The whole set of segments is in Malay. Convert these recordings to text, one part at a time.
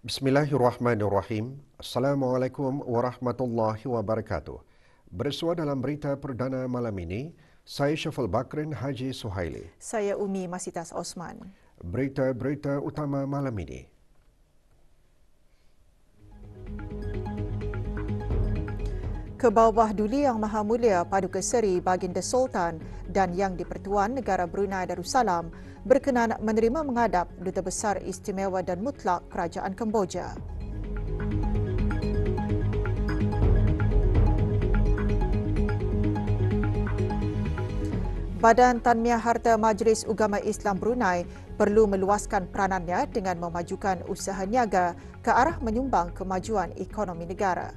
Bismillahirrahmanirrahim. Assalamualaikum warahmatullahi wabarakatuh. Bersua dalam berita perdana malam ini, saya Syaful Bakrin Haji Suhaili. Saya Umi Masitas Osman. Berita-berita utama malam ini. Kebawah Duli Yang Maha Mulia Paduka Seri Baginda Sultan dan Yang di-Pertuan Negara Brunei Darussalam berkenan menerima menghadap Duta Besar Istimewa dan Mutlak Kerajaan Kemboja. Badan Tanmiah Harta Majlis Ugama Islam Brunei perlu meluaskan peranannya dengan memajukan usaha niaga ke arah menyumbang kemajuan ekonomi negara.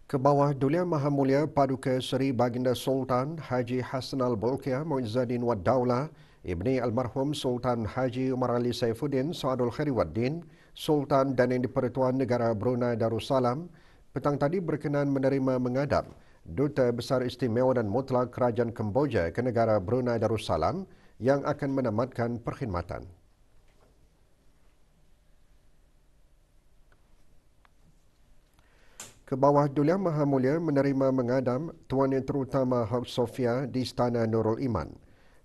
Kebawah Duli Yang Maha Mulia Paduka Seri Baginda Sultan Haji Hassanal Bolkiah Muizzaddin Wad Daulah Ibni Almarhum Sultan Haji Umar Ali Saifuddin Saadul Khairi Waddin Sultan dan Yang di-Pertuan Negara Brunei Darussalam petang tadi berkenan menerima menghadap Duta Besar Istimewa dan Mutlak Kerajaan Kemboja ke negara Brunei Darussalam yang akan menamatkan perkhidmatan. Kebawah Duli Yang Maha Mulia menerima mengadam Tuan Yang Terutama Haq Sofia di Istana Nurul Iman.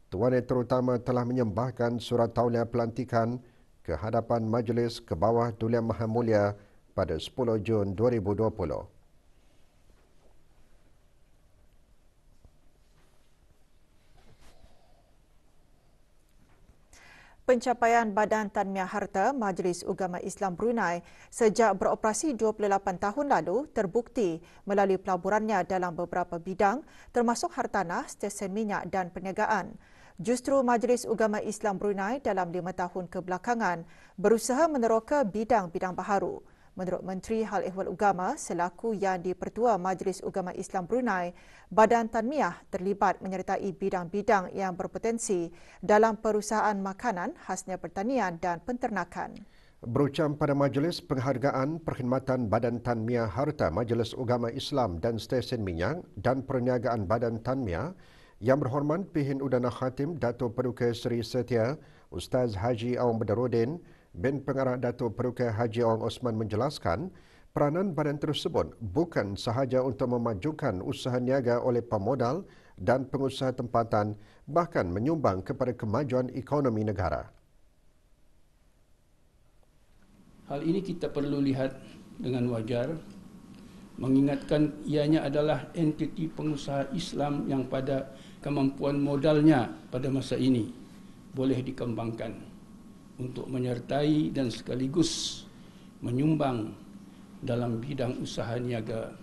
Tuan Yang Terutama telah menyembahkan surat tauliah pelantikan ke hadapan Majlis Kebawah Duli Yang Maha Mulia pada 10 Jun 2020. Pencapaian Badan Tanmiah Harta Majlis Ugama Islam Brunei sejak beroperasi 28 tahun lalu terbukti melalui pelaburannya dalam beberapa bidang termasuk hartanah, stesen minyak dan perniagaan. Justru Majlis Ugama Islam Brunei dalam 5 tahun kebelakangan berusaha meneroka bidang-bidang baharu. Menurut Menteri Hal Ehwal Ugama selaku Yang di-Pertua Majlis Ugama Islam Brunei, Badan Tanmiah terlibat menyertai bidang-bidang yang berpotensi dalam perusahaan makanan, khasnya pertanian dan penternakan. Berucam pada majlis penghargaan perkhidmatan Badan Tanmiah Harta Majlis Ugama Islam dan Stesen Minyak dan Perniagaan Badan Tanmiah, Yang Berhormat Pihin Udana Khatim Dato' Paduka Seri Setia Ustaz Haji Awang Badaruddin bin Pengarah Dato' Paduka Haji Awang Osman menjelaskan peranan badan tersebut bukan sahaja untuk memajukan usaha niaga oleh pemodal dan pengusaha tempatan, bahkan menyumbang kepada kemajuan ekonomi negara. Hal ini kita perlu lihat dengan wajar, mengingatkan ianya adalah entiti pengusaha Islam yang pada kemampuan modalnya pada masa ini boleh dikembangkan untuk menyertai dan sekaligus menyumbang dalam bidang usaha niaga,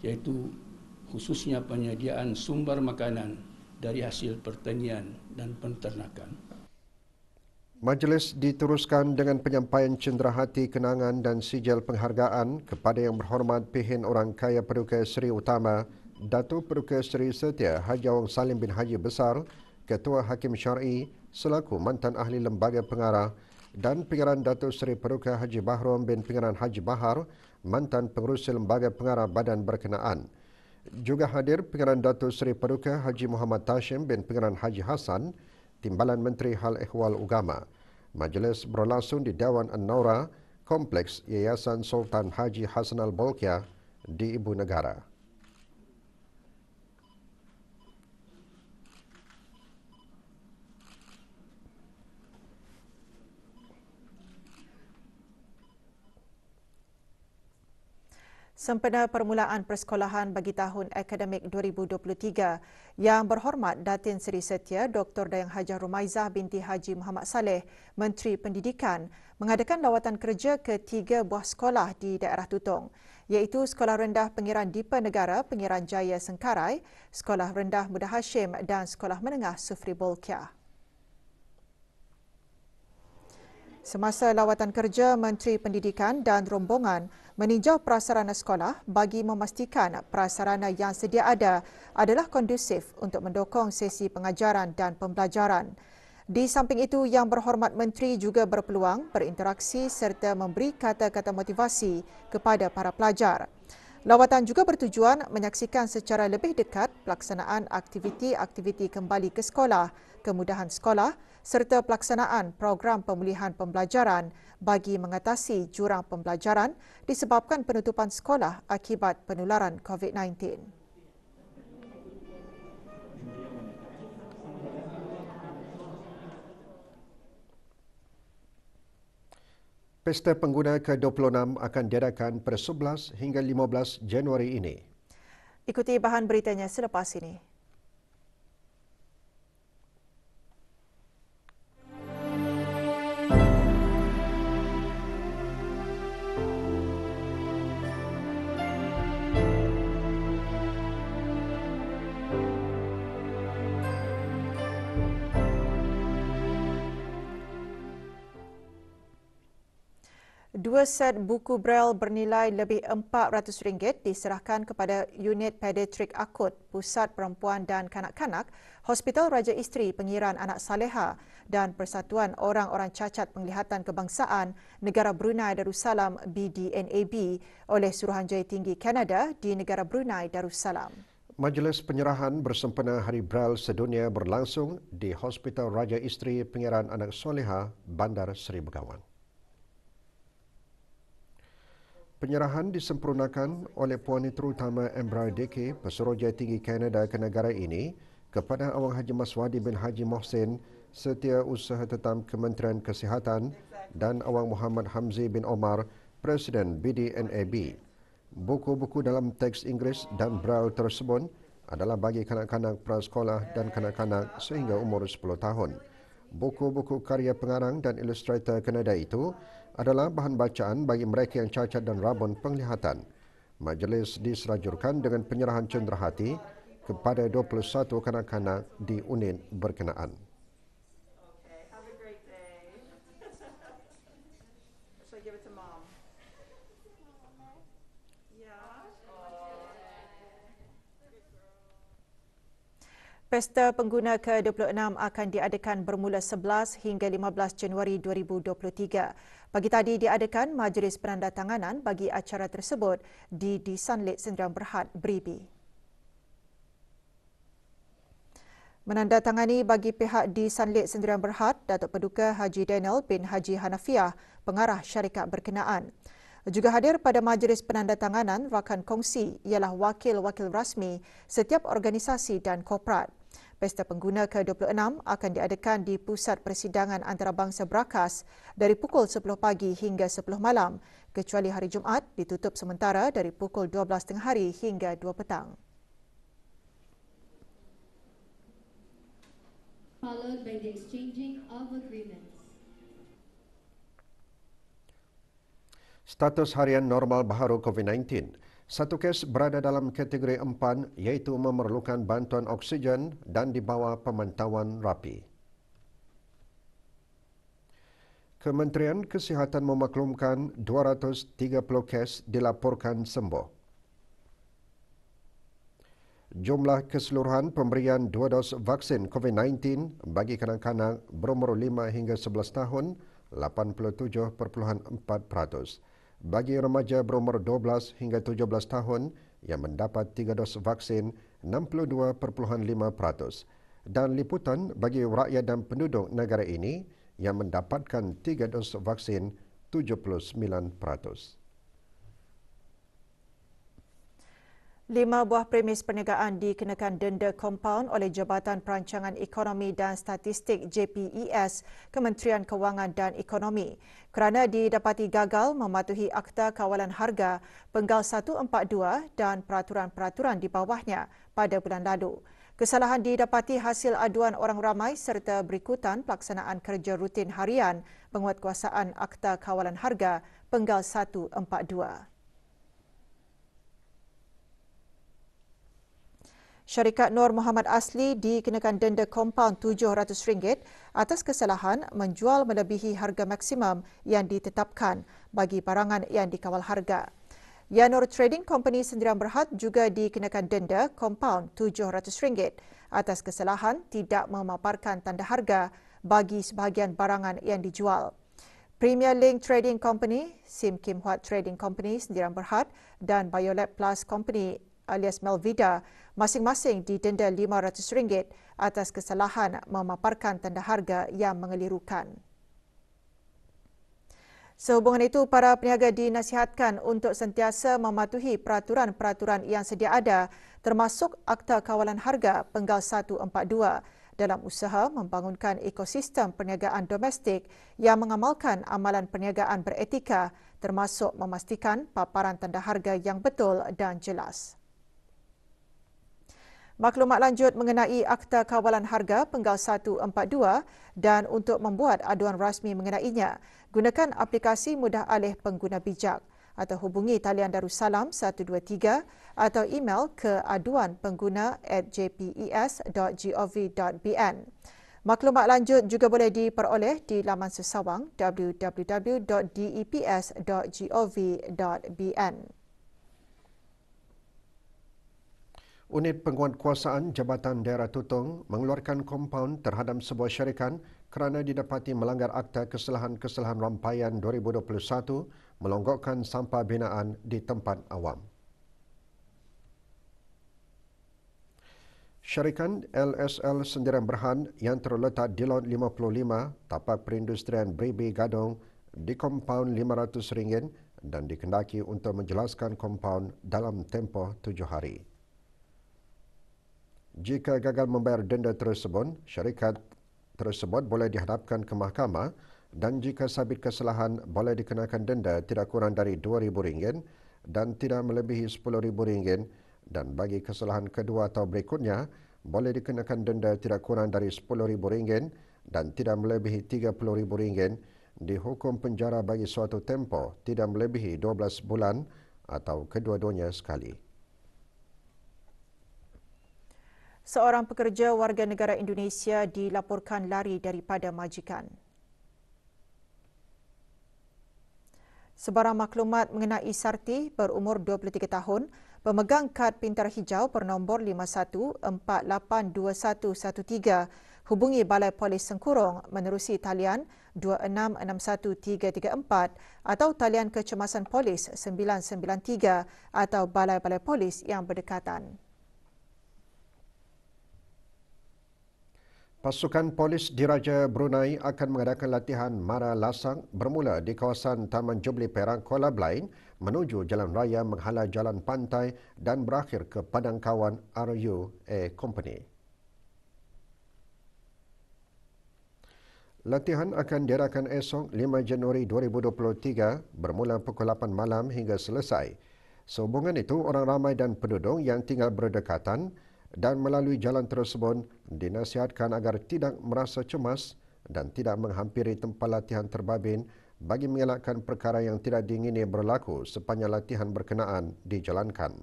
yaitu khususnya penyediaan sumber makanan dari hasil pertanian dan penternakan. Majlis diteruskan dengan penyampaian cenderahati kenangan dan sijil penghargaan kepada Yang Berhormat Pihin Orang Kaya Paduka Seri Utama Dato' Paduka Seri Setia Haji Awang Salim bin Haji Besar, Ketua Hakim Syar'i selaku mantan ahli lembaga pengarah, dan Pengeran Dato' Seri Paduka Haji Bahrom bin Pengeran Haji Bahar, mantan pengerusi lembaga pengarah badan berkenaan. Juga hadir Pengeran Dato' Seri Paduka Haji Muhammad Tashim bin Pengeran Haji Hassan, Timbalan Menteri Hal Ehwal Ugama. Majlis berlangsung di Dewan An-Naura, Kompleks Yayasan Sultan Haji Hassanal Bolkiah di Ibu Negara. Sempena permulaan persekolahan bagi tahun akademik 2023, Yang Berhormat Datin Seri Setia Dr. Dayang Hajah Rumaizah binti Haji Muhammad Saleh, Menteri Pendidikan, mengadakan lawatan kerja ke 3 buah sekolah di daerah Tutong, iaitu Sekolah Rendah Pengiran Dipa Negara Pengiran Jaya Sengkarai, Sekolah Rendah Muda Hashim dan Sekolah Menengah Sufri Bolkiah. Semasa lawatan kerja, Menteri Pendidikan dan rombongan meninjau prasarana sekolah bagi memastikan prasarana yang sedia ada adalah kondusif untuk mendukung sesi pengajaran dan pembelajaran. Di samping itu, Yang Berhormat Menteri juga berpeluang berinteraksi serta memberi kata-kata motivasi kepada para pelajar. Lawatan juga bertujuan menyaksikan secara lebih dekat pelaksanaan aktiviti-aktiviti kembali ke sekolah, kemudahan sekolah serta pelaksanaan program pemulihan pembelajaran bagi mengatasi jurang pembelajaran disebabkan penutupan sekolah akibat penularan COVID-19. Pesta Pengguna ke-26 akan diadakan pada 11 hingga 15 Januari ini. Ikuti bahan beritanya selepas ini. Dua set buku Braille bernilai lebih RM400 diserahkan kepada Unit Pediatrik Akut Pusat Perempuan dan Kanak-Kanak, Hospital Raja Isteri Pengiran Anak Saleha dan Persatuan Orang-Orang Cacat Penglihatan Kebangsaan Negara Brunei Darussalam BDNAB oleh Suruhanjaya Tinggi Kanada di Negara Brunei Darussalam. Majlis penyerahan bersempena Hari Braille Sedunia berlangsung di Hospital Raja Isteri Pengiran Anak Saleha, Bandar Seri Begawan. Penyerahan disempurnakan oleh Puan Terutama Embrai Deke, Pesuruhjaya Tinggi Kanada ke negara ini kepada Awang Haji Maswadi bin Haji Mohsin, Setiausaha Tetap Kementerian Kesihatan dan Awang Muhammad Hamzi bin Omar, Presiden BDNAB. Buku-buku dalam teks Inggeris dan Braille tersebut adalah bagi kanak-kanak prasekolah dan kanak-kanak sehingga umur 10 tahun. Buku-buku karya pengarang dan ilustrator Kanada itu adalah bahan bacaan bagi mereka yang cacat dan rabun penglihatan. Majlis diserajurkan dengan penyerahan cenderahati kepada 21 kanak-kanak di unit berkenaan. Pesta Pengguna ke-26 akan diadakan bermula 11 hingga 15 Januari 2023. Pagi tadi diadakan majlis penandatanganan bagi acara tersebut di Sanlit Sdn Bhd, Bribi. Menandatangani bagi pihak di Sanlit Sdn Bhd, Datuk Paduka Haji Daniel bin Haji Hanafiah, pengarah syarikat berkenaan. Juga hadir pada majlis penandatanganan rakan kongsi ialah wakil-wakil rasmi setiap organisasi dan korporat. Pesta Pengguna ke-26 akan diadakan di Pusat Persidangan Antarabangsa Brakas dari pukul 10 pagi hingga 10 malam, kecuali hari Jumaat ditutup sementara dari pukul 12 tengah hari hingga 2 petang. Followed by the exchanging of agreements. Status harian normal baharu COVID-19. Satu kes berada dalam kategori 4 iaitu memerlukan bantuan oksigen dan di bawah pemantauan rapi. Kementerian Kesihatan memaklumkan 230 kes dilaporkan sembuh. Jumlah keseluruhan pemberian 2 dos vaksin COVID-19 bagi kanak-kanak berumur 5 hingga 11 tahun 87.4%. Bagi remaja berumur 12 hingga 17 tahun yang mendapat 3 dos vaksin 62.5%. Dan liputan bagi rakyat dan penduduk negara ini yang mendapatkan 3 dos vaksin 79%. 5 buah premis perniagaan dikenakan denda kompaun oleh Jabatan Perancangan Ekonomi dan Statistik JPES, Kementerian Kewangan dan Ekonomi kerana didapati gagal mematuhi Akta Kawalan Harga Penggal 142 dan peraturan-peraturan di bawahnya pada bulan lalu. Kesalahan didapati hasil aduan orang ramai serta berikutan pelaksanaan kerja rutin harian penguatkuasaan Akta Kawalan Harga Penggal 142. Syarikat Nur Muhammad Asli dikenakan denda kompaun RM700 atas kesalahan menjual melebihi harga maksimum yang ditetapkan bagi barangan yang dikawal harga. Yanur Trading Company Sendirian Berhad juga dikenakan denda kompaun RM700 atas kesalahan tidak memaparkan tanda harga bagi sebahagian barangan yang dijual. Premier Link Trading Company, Sim Kim Huat Trading Company Sendirian Berhad dan Biolab Plus Company alias Melvida masing-masing didenda RM500 atas kesalahan memaparkan tanda harga yang mengelirukan. Sehubungan itu, para peniaga dinasihatkan untuk sentiasa mematuhi peraturan-peraturan yang sedia ada termasuk Akta Kawalan Harga Penggal 142 dalam usaha membangunkan ekosistem perniagaan domestik yang mengamalkan amalan perniagaan beretika termasuk memastikan paparan tanda harga yang betul dan jelas. Maklumat lanjut mengenai Akta Kawalan Harga Penggal 142 dan untuk membuat aduan rasmi mengenainya, gunakan aplikasi mudah alih pengguna bijak atau hubungi talian Darussalam 123 atau email ke aduanpengguna@jpes.gov.bn. Maklumat lanjut juga boleh diperoleh di laman sesawang www.deps.gov.bn. Unit Penguatkuasaan Jabatan Daerah Tutong mengeluarkan kompaun terhadap sebuah syarikat kerana didapati melanggar Akta Kesalahan-Kesalahan Rampaian 2021 melonggokkan sampah binaan di tempat awam. Syarikat LSL Sendirian Berhad yang terletak di Lot 55, Tapak Perindustrian Bribi Gadong di kompaun RM500 dan dikendaki untuk menjelaskan kompaun dalam tempoh 7 hari. Jika gagal membayar denda tersebut, syarikat tersebut boleh dihadapkan ke mahkamah dan jika sabit kesalahan boleh dikenakan denda tidak kurang dari RM2,000 dan tidak melebihi RM10,000 dan bagi kesalahan kedua atau berikutnya boleh dikenakan denda tidak kurang dari RM10,000 dan tidak melebihi RM30,000, dihukum penjara bagi suatu tempoh tidak melebihi 12 bulan atau kedua-duanya sekali. Seorang pekerja warga negara Indonesia dilaporkan lari daripada majikan. Sebarang maklumat mengenai Sarti berumur 23 tahun, pemegang kad pintar hijau bernombor 51482113, hubungi Balai Polis Sengkurung menerusi talian 2661-334 atau talian kecemasan polis 993 atau balai-balai polis yang berdekatan. Pasukan Polis Diraja Brunei akan mengadakan latihan mara lasang bermula di kawasan Taman Jubli Perak Kuala Blain menuju Jalan Raya menghala Jalan Pantai dan berakhir ke Padang Kawan RUA Company. Latihan akan diadakan esok 5 Januari 2023 bermula pukul 8 malam hingga selesai. Sehubungan itu, orang ramai dan penduduk yang tinggal berdekatan dan melalui jalan tersebut dinasihatkan agar tidak merasa cemas dan tidak menghampiri tempat latihan terbabin bagi mengelakkan perkara yang tidak diingini berlaku sepanjang latihan berkenaan dijalankan.